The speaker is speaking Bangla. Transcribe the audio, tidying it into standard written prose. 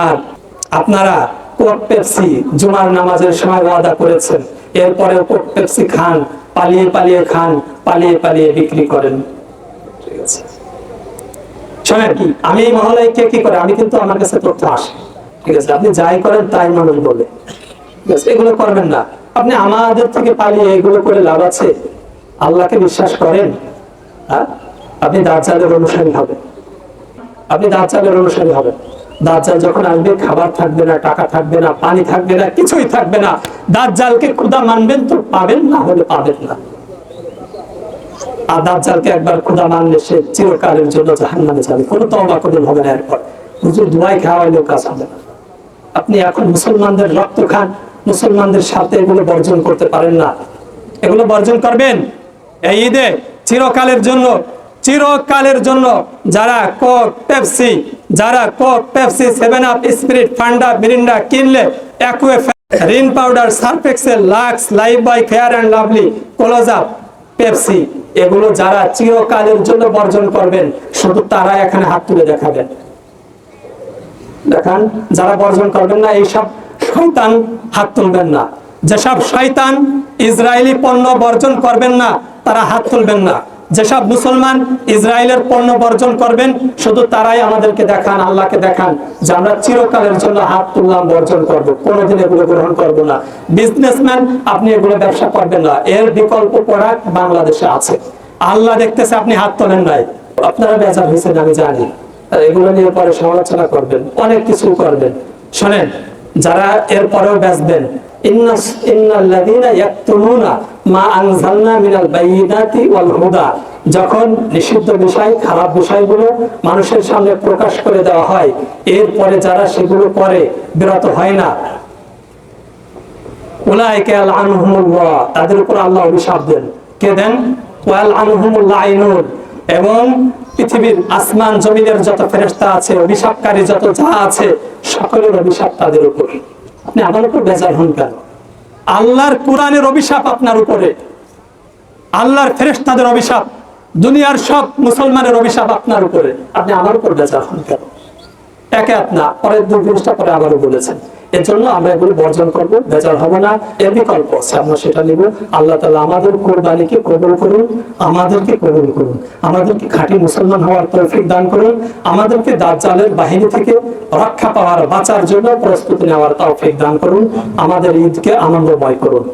আর আপনারা কোক পেপসি জুমার নামাজের সময় ওয়াদা করেছেন, এরপরে কোক পেপসি খান, পালিয়ে পালিয়ে খান, পালিয়ে পালিয়ে বিক্রি করেন। ঠিক আছে, শোনেন, আমি এই মহলায় কে কি করে, আমি কিন্তু আমার কাছে তথ্য আসে। ঠিক আছে, আপনি যাই করেন তাই মানুষ বলে। ঠিক আছে, এগুলো করবেন না। আপনি আমাদের থেকে পালিয়ে এগুলো করে লাভ আছে? আল্লাহকে বিশ্বাস করেন? হ্যাঁ, আপনি দাজ্জালের অনুসারী হবেন, আপনি দাজ্জালের অনুসারী হবেন। দাজ্জাল যখন আসবে, খাবার থাকবে না, টাকা থাকবে না, পানি থাকবে না, কিছুই থাকবে না। দাজ্জালকে খোদা মানবেন তো পাবেন, না হলে পাবেন না। আর দাজ্জালকে একবার খোদা মানলে সে চিরকালের জন্য জাহান্নামে যাবে, কোনো তওবা কবুল হবে না। এরপর হুজুর দুয়াই খাওয়াইলেও কাজ হবে না। আপনি এখন মুসলমানদের রক্ত খান, মুসলমানদের সাথে এগুলো বর্জন করতে পারেন না। এগুলো বর্জন করবেন এই ঈদে, চিরকালের জন্য। চিরকালের জন্য যারা কোক পেপসি, যারা Coke Pepsi, 7 Up, Sprite, Fanta, Mirinda কিনলে অ্যাকুয়ে, Rin powder, Surf Excel, Lux, Lifebuoy, Fair and Lovely, Close Up, Pepsi, এগুলো যারা চিরকালের জন্য বর্জন করবেন, শুধু তারা এখানে হাত তুলে দেখাবেন। দেখান, যারা বর্জন করবেন না, এইসব শয়তান হাত তুলবেন না। যেসব শয়তান ইসরায়েলি পণ্য বর্জন করবেন না, তারা হাত তুলবেন না। যেসব মুসলমান ইসরায়েলের পণ্য বর্জন করবেন, শুধু তারাই আমাদেরকে দেখান, আল্লাহকে দেখান যে আমরা চিরকালের জন্য হাত তুললাম, বর্জন করব, কোনোদিন এগুলো গ্রহণ করব না। বিজনেসম্যান, আপনি এগুলো ব্যবসা করবেন না। এর বিকল্প প্রোডাক্ট বাংলাদেশে আছে। আল্লাহ দেখতেছে আপনি হাত তোলেন নাই, আপনারা বেজার হয়েছেন আমি জানি। এগুলো নিয়ে পরে সমালোচনা করবেন, অনেক কিছু করবেন। শোনেন, যারা এরপরেও বেচবেন, যখন নিষিদ্ধ বিষয়, খারাপ বিষয়গুলো মানুষের সামনে প্রকাশ করে দেওয়া হয়, এরপরে যারা সেগুলো করে বিরত হয় না, উলাইকা লাআনহুমুল্লাহ, তাদের উপর আল্লাহ অভিশাপ দেন। কে দেন? ওয়াল আনহুমুল লাইনুন। এবং পৃথিবীর আসমান জমিনের যত ফেরেশতা আছে, অভিশাপকারী যত যা আছে, সকলের অভিশাপ তাদের উপর। আপনি আমার উপর বেজার হন কেন? আল্লাহর কোরআনের অভিশাপ আপনার উপরে, আল্লাহর ফেরেশতাদের অভিশাপ, দুনিয়ার সব মুসলমানের অভিশাপ আপনার উপরে, আপনি আমার উপর বেজার হন কেন? একে আপনা পরের 2 পৃষ্ঠা পরে আবারও বলেছেন। এর জন্য আমরা এগুলো বর্জন করবো, বেজার হবো না। এর বিকল্প আছে, আমরা সেটা নিব। আল্লাহ তাআলা আমাদের কোরবানিকে কবুল করুন, আমাদেরকে কবুল করুন, আমাদেরকে খাঁটি মুসলমান হওয়ার তৌফিক দান করুন, আমাদেরকে দাজ্জালের বাহিনী থেকে রক্ষা পাওয়ার, বাঁচার জন্য প্রস্তুতি নেওয়ার তৌফিক দান করুন, আমাদের ঈদকে আনন্দময় করুন।